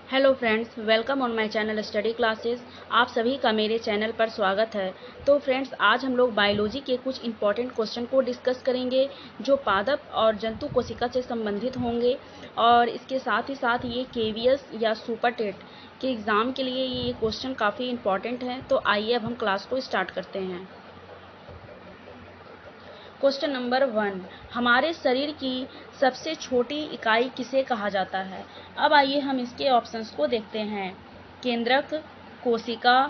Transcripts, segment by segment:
Hello friends, welcome on my channel study classes. आप सभी का मेरे चैनल पर स्वागत है। तो फ्रेंड्स, आज हम लोग बायोलॉजी के कुछ इंपॉर्टेंट क्वेश्चन को डिस्कस करेंगे जो पादप और जंतु कोशिका से संबंधित होंगे, और इसके साथ ही साथ ये केवीएस या सुपर टेट के एग्ज़ाम के लिए ये क्वेश्चन काफ़ी इंपॉर्टेंट हैं। तो आइए अब हम क्लास को स्टार्ट करते हैं। क्वेश्चन नंबर 1, हमारे शरीर की सबसे छोटी इकाई किसे कहा जाता है? अब आइए हम इसके ऑप्शंस को देखते हैं। केंद्रक, कोशिका,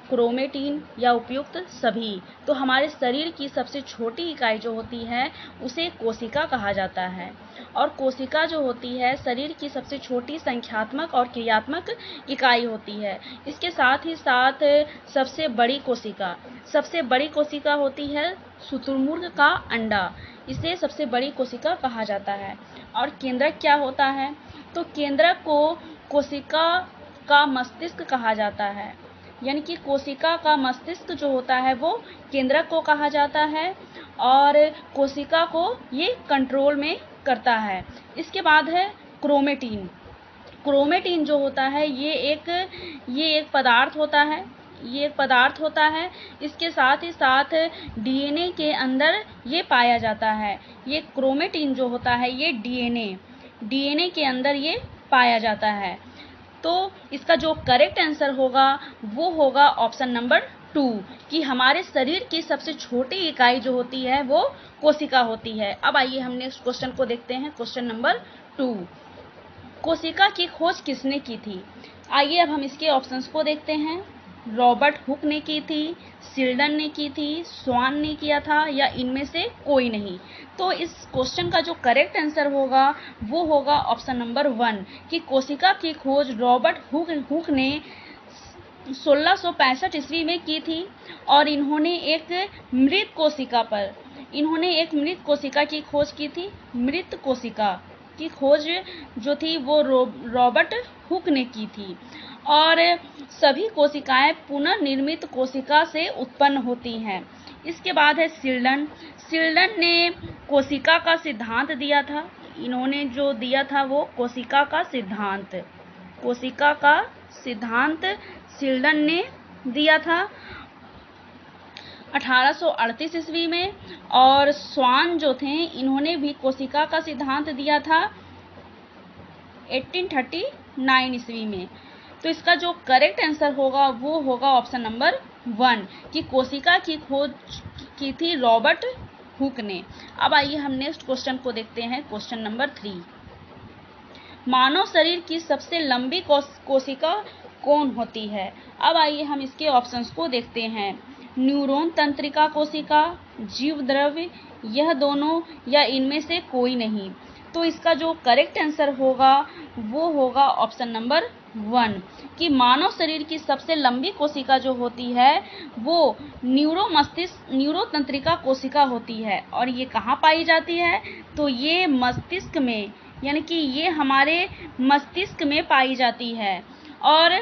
क्रोमेटिन या उपयुक्त सभी। तो हमारे शरीर की सबसे छोटी इकाई जो होती है उसे कोशिका कहा जाता है, और कोशिका जो होती है शरीर की सबसे छोटी संख्यात्मक और क्रियात्मक इकाई होती है। इसके साथ ही साथ सबसे बड़ी कोशिका होती है शुतुरमुर्ग का अंडा, इसे सबसे बड़ी कोशिका कहा जाता है। और केंद्रक क्या होता है? तो केंद्रक को कोशिका का मस्तिष्क कहा जाता है, यानी कि कोशिका का मस्तिष्क जो होता है वो केंद्रक को कहा जाता है, और कोशिका को ये कंट्रोल में करता है। इसके बाद है क्रोमेटिन। क्रोमेटिन जो होता है ये एक पदार्थ होता है। इसके साथ ही साथ डीएनए के अंदर ये पाया जाता है। ये क्रोमेटिन जो होता है ये डीएनए के अंदर ये पाया जाता है। तो इसका जो करेक्ट आंसर होगा वो होगा ऑप्शन नंबर 2, कि हमारे शरीर की सबसे छोटी इकाई जो होती है वो कोशिका होती है। अब आइए हम नेक्स्ट क्वेश्चन को देखते हैं। क्वेश्चन नंबर 2, कोशिका की खोज किसने की थी? आइए अब हम इसके ऑप्शंस को देखते हैं। रॉबर्ट हुक ने की थी, शिल्डन ने की थी, स्वान ने किया था, या इनमें से कोई नहीं। तो इस क्वेश्चन का जो करेक्ट आंसर होगा वो होगा ऑप्शन नंबर 1, कि कोशिका की खोज रॉबर्ट हुक ने 1665 ईस्वी में की थी, और इन्होंने एक मृत कोशिका की खोज की थी। मृत कोशिका की खोज जो थी वो रॉबर्ट हुक ने की थी। और सभी कोशिकाएं पुनर्निर्मित कोशिका से उत्पन्न होती हैं। इसके बाद है शिल्डन ने कोशिका का सिद्धांत दिया था। इन्होंने जो दिया था वो कोशिका का सिद्धांत शिल्डन ने दिया था 1838 ईस्वी में। और स्वान जो थे इन्होंने भी कोशिका का सिद्धांत दिया था 1839 ईस्वी में। तो इसका जो करेक्ट आंसर होगा वो होगा ऑप्शन नंबर 1, कि कोशिका की खोज की थी रॉबर्ट हुक ने। अब आइए हम नेक्स्ट क्वेश्चन को देखते हैं। क्वेश्चन नंबर 3, मानव शरीर की सबसे लंबी कोशिका कौन होती है? अब आइए हम इसके ऑप्शंस को देखते हैं। न्यूरॉन तंत्रिका कोशिका, जीव द्रव्य, यह दोनों, या इनमें से कोई नहीं। तो इसका जो करेक्ट आंसर होगा वो होगा ऑप्शन नंबर 1, कि मानव शरीर की सबसे लंबी कोशिका जो होती है वो न्यूरो तंत्रिका कोशिका होती है। और ये कहाँ पाई जाती है? तो ये मस्तिष्क में, यानी कि ये हमारे मस्तिष्क में पाई जाती है। और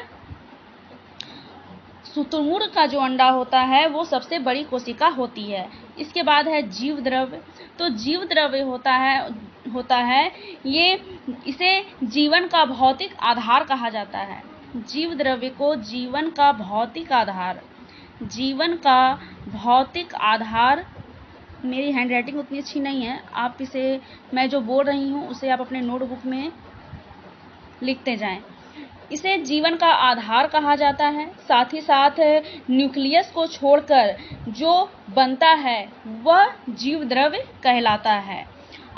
शुतुरमुर्ग का जो अंडा होता है वो सबसे बड़ी कोशिका होती है। इसके बाद है जीव द्रव्य। तो जीव द्रव्य होता है ये, इसे जीवन का भौतिक आधार कहा जाता है। जीव द्रव्य को जीवन का भौतिक आधार, मेरी हैंडराइटिंग उतनी अच्छी नहीं है, आप इसे, मैं जो बोल रही हूँ उसे आप अपने नोटबुक में लिखते जाएं। इसे जीवन का आधार कहा जाता है। साथ ही साथ न्यूक्लियस को छोड़कर जो बनता है वह जीव द्रव्य कहलाता है।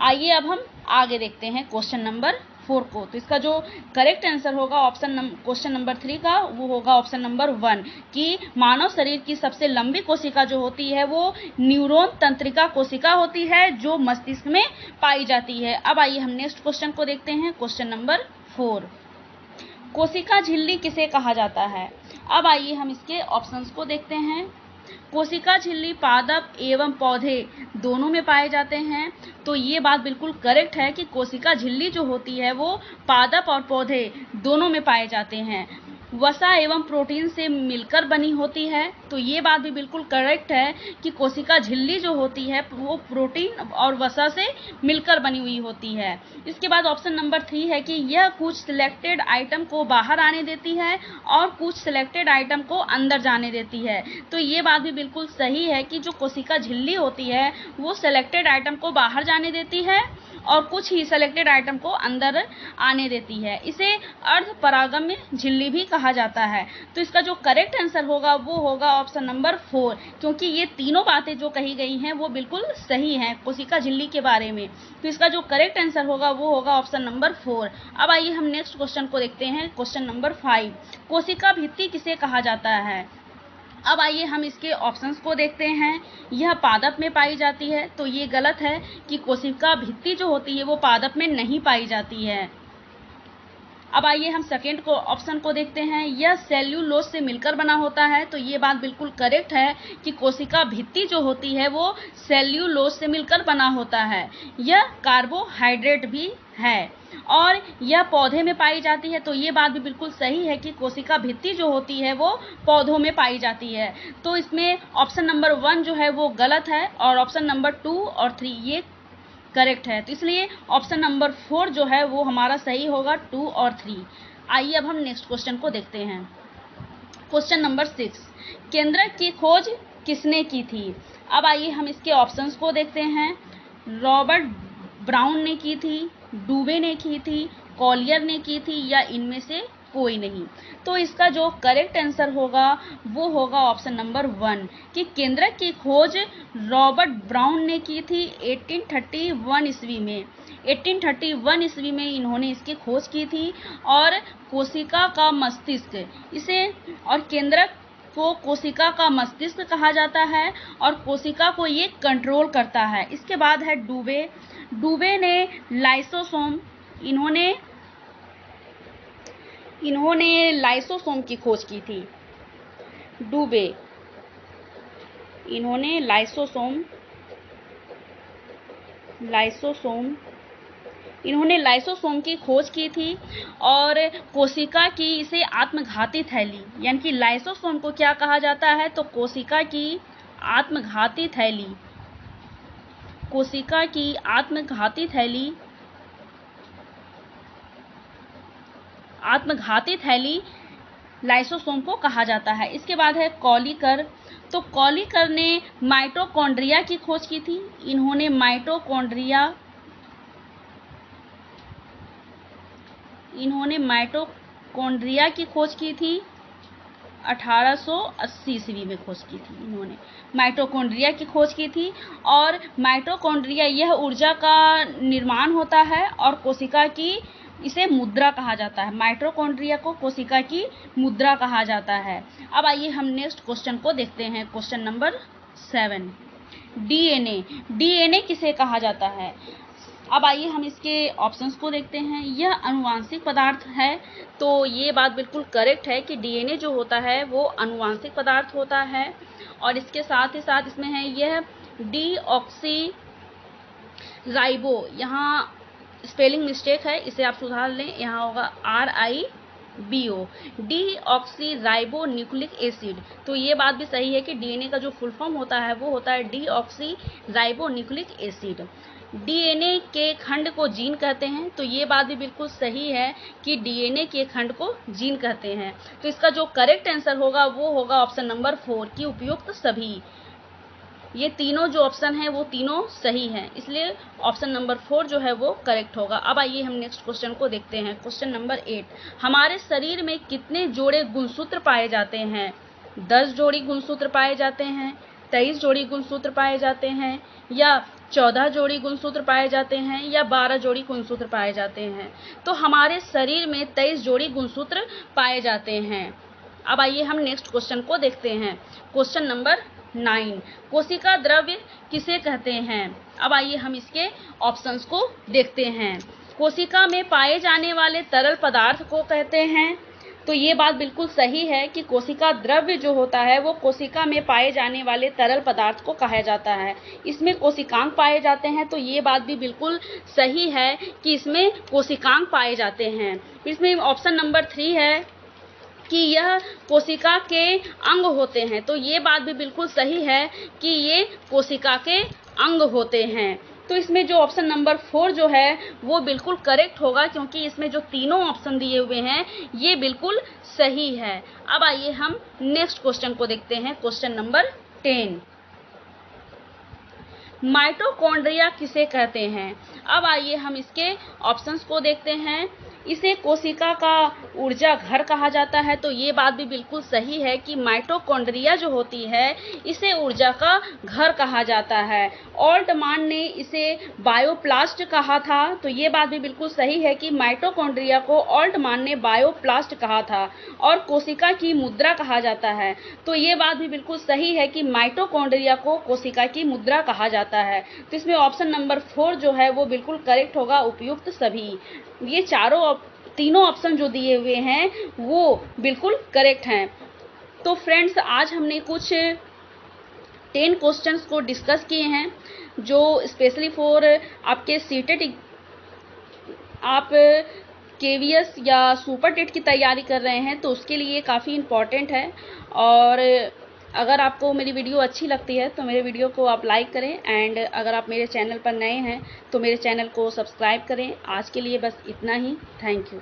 आइए अब हम आगे देखते हैं क्वेश्चन नंबर 4 को। तो इसका जो करेक्ट आंसर होगा क्वेश्चन नंबर 3 का वो होगा ऑप्शन नंबर 1, कि मानव शरीर की सबसे लंबी कोशिका जो होती है वो न्यूरॉन तंत्रिका कोशिका होती है, जो मस्तिष्क में पाई जाती है। अब आइए हम नेक्स्ट क्वेश्चन को देखते हैं। क्वेश्चन नंबर 4, कोशिका झिल्ली किसे कहा जाता है? अब आइए हम इसके ऑप्शंस को देखते हैं। कोशिका झिल्ली पादप एवं पौधे दोनों में पाए जाते हैं। तो ये बात बिल्कुल करेक्ट है कि कोशिका झिल्ली जो होती है वो पादप और पौधे दोनों में पाए जाते हैं। वसा एवं प्रोटीन से मिलकर बनी होती है। तो ये बात भी बिल्कुल करेक्ट है कि कोशिका झिल्ली जो होती है वो प्रोटीन और वसा से मिलकर बनी हुई होती है। इसके बाद ऑप्शन नंबर 3 है कि यह कुछ सिलेक्टेड आइटम को बाहर आने देती है और कुछ सिलेक्टेड आइटम को अंदर जाने देती है। तो ये बात भी बिल्कुल सही है कि जो कोशिका झिल्ली होती है वो सिलेक्टेड आइटम को बाहर जाने देती है और कुछ ही सिलेक्टेड आइटम को अंदर आने देती है। इसे अर्धपरागम्य झिल्ली भी कहा जाता है। तो इसका जो करेक्ट आंसर होगा वो होगा ऑप्शन नंबर 4, क्योंकि ये तीनों बातें जो कही गई हैं वो बिल्कुल सही हैं कोशिका झिल्ली के बारे में। तो इसका जो करेक्ट आंसर होगा वो होगा ऑप्शन नंबर 4। अब आइए हम नेक्स्ट क्वेश्चन को देखते हैं, क्वेश्चन नंबर 5। कोशिका भित्ति किसे कहा जाता है? अब आइए हम इसके ऑप्शंस को देखते हैं। यह पादप में पाई जाती है, तो ये गलत है कि कोशिका भित्ति जो होती है वो पादप में नहीं पाई जाती है। अब आइए हम सेकेंड को ऑप्शन को देखते हैं। यह सेल्यूलोज से मिलकर बना होता है, तो ये बात बिल्कुल करेक्ट है कि कोशिका भित्ति जो होती है वो सेल्यूलोज से मिलकर बना होता है। यह कार्बोहाइड्रेट भी है और यह पौधे में पाई जाती है, तो ये बात भी बिल्कुल सही है कि कोशिका भित्ति जो होती है वो पौधों में पाई जाती है। तो इसमें ऑप्शन नंबर 1 जो है वो गलत है और ऑप्शन नंबर 2 और 3 ये करेक्ट है। तो इसलिए ऑप्शन नंबर 4 जो है वो हमारा सही होगा, 2 और 3। आइए अब हम नेक्स्ट क्वेश्चन को देखते हैं, क्वेश्चन नंबर 6। केंद्रक की खोज किसने की थी? अब आइए हम इसके ऑप्शंस को देखते हैं। रॉबर्ट ब्राउन ने की थी, डूबे ने की थी, कॉलियर ने की थी या इनमें से कोई नहीं। तो इसका जो करेक्ट आंसर होगा वो होगा ऑप्शन नंबर 1 कि केंद्रक की खोज रॉबर्ट ब्राउन ने की थी 1831 ईस्वी में। 1831 ईस्वी में इन्होंने इसकी खोज की थी और कोशिका का मस्तिष्क इसे और केंद्रक को कोशिका का मस्तिष्क कहा जाता है और कोशिका को ये कंट्रोल करता है। इसके बाद है डूबे। डूबे ने लाइसोसोम इन्होंने लाइसोसोम की खोज की थी। डूबे इन्होंने लाइसोसोम की खोज की थी और कोशिका की इसे आत्मघाती थैली, यानी कि लाइसोसोम को क्या कहा जाता है तो कोशिका की आत्मघाती थैली लाइसोसोम को कहा जाता है। इसके बाद है कॉलिकर। तो कॉलिकर ने माइटोकॉन्ड्रिया की खोज की थी। इन्होंने माइटोकॉन्ड्रिया की खोज की थी 1880 ईस्वी में खोज की थी। इन्होंने माइटोकॉन्ड्रिया की खोज की थी और माइटोकॉन्ड्रिया यह ऊर्जा का निर्माण होता है और कोशिका की इसे मुद्रा कहा जाता है। माइटोकॉन्ड्रिया को कोशिका की मुद्रा कहा जाता है। अब आइए हम नेक्स्ट क्वेश्चन को देखते हैं, क्वेश्चन नंबर 7। डीएनए किसे कहा जाता है? अब आइए हम इसके ऑप्शंस को देखते हैं। यह अनुवांशिक पदार्थ है, तो ये बात बिल्कुल करेक्ट है कि डीएनए जो होता है वो अनुवांशिक पदार्थ होता है और इसके साथ ही साथ इसमें है यह डीऑक्सी राइबो, यहाँ स्पेलिंग मिस्टेक है, इसे आप सुधार लें, यहाँ होगा RIBO, deoxy ribo nucleic acid. तो ये बात भी सही है कि डीएनए का जो फुल फॉर्म होता है वो होता है deoxy ribo nucleic acid. DNA के खंड को जीन कहते हैं, तो ये बात भी बिल्कुल सही है कि डीएनए के खंड को जीन कहते हैं। तो इसका जो करेक्ट आंसर होगा वो होगा ऑप्शन नंबर 4 कि उपयुक्त सभी। ये तीनों जो ऑप्शन हैं वो तीनों सही हैं, इसलिए ऑप्शन नंबर 4 जो है वो करेक्ट होगा। अब आइए हम नेक्स्ट क्वेश्चन को देखते हैं, क्वेश्चन नंबर 8। हमारे शरीर में कितने जोड़े गुणसूत्र पाए जाते हैं? 10 जोड़ी गुणसूत्र पाए जाते हैं, 23 जोड़ी गुणसूत्र पाए जाते हैं या 14 जोड़ी गुणसूत्र पाए जाते हैं या 12 जोड़ी गुणसूत्र पाए जाते हैं? तो हमारे शरीर में 23 जोड़ी गुणसूत्र पाए जाते हैं। अब आइए हम नेक्स्ट क्वेश्चन को देखते हैं, क्वेश्चन नंबर 9। कोशिका द्रव्य किसे कहते हैं? अब आइए हम इसके ऑप्शंस को देखते हैं। कोशिका में पाए जाने वाले तरल पदार्थ को कहते हैं, तो ये बात बिल्कुल सही है कि कोशिका द्रव्य जो होता है वो कोशिका में पाए जाने वाले तरल पदार्थ को कहा जाता है। इसमें कोशिकांग पाए जाते हैं, तो ये बात भी बिल्कुल सही है कि इसमें कोशिकांग पाए जाते हैं। इसमें ऑप्शन नंबर 3 है कि यह कोशिका के अंग होते हैं। तो ये बात भी बिल्कुल सही है कि ये कोशिका के अंग होते हैं। तो इसमें जो ऑप्शन नंबर 4 जो है वो बिल्कुल करेक्ट होगा, क्योंकि इसमें जो तीनों ऑप्शन दिए हुए हैं ये बिल्कुल सही है। अब आइए हम नेक्स्ट क्वेश्चन को देखते हैं, क्वेश्चन नंबर 10। माइटोकॉन्ड्रिया किसे कहते हैं? अब आइए हम इसके ऑप्शंस को देखते हैं। इसे कोशिका का ऊर्जा घर कहा जाता है। तो ये बात भी बिल्कुल सही है कि माइटोकॉन्ड्रिया जो होती है इसे ऊर्जा का घर कहा जाता है। ऑल्टमान ने इसे बायोप्लास्ट कहा था। तो ये बात भी बिल्कुल सही है कि माइटोकॉन्ड्रिया को ऑल्टमान ने बायोप्लास्ट कहा था। और कोशिका की मुद्रा कहा जाता है। तो ये बात भी बिल्कुल सही है कि माइटोकॉन्ड्रिया को कोशिका की मुद्रा कहा जाता है। तो इसमें ऑप्शन नंबर 4 जो है वो बिल्कुल करेक्ट होगा, उपयुक्त सभी। ये तीनों ऑप्शन जो दिए हुए हैं वो बिल्कुल करेक्ट हैं। तो फ्रेंड्स, आज हमने कुछ 10 क्वेश्चंस को डिस्कस किए हैं जो स्पेशली फॉर आपके सीटेट, आप केवीएस या सुपर टेट की तैयारी कर रहे हैं तो उसके लिए काफ़ी इम्पॉर्टेंट है। और अगर आपको मेरी वीडियो अच्छी लगती है तो मेरे वीडियो को आप लाइक करें, एंड अगर आप मेरे चैनल पर नए हैं तो मेरे चैनल को सब्सक्राइब करें। आज के लिए बस इतना ही। Thank you.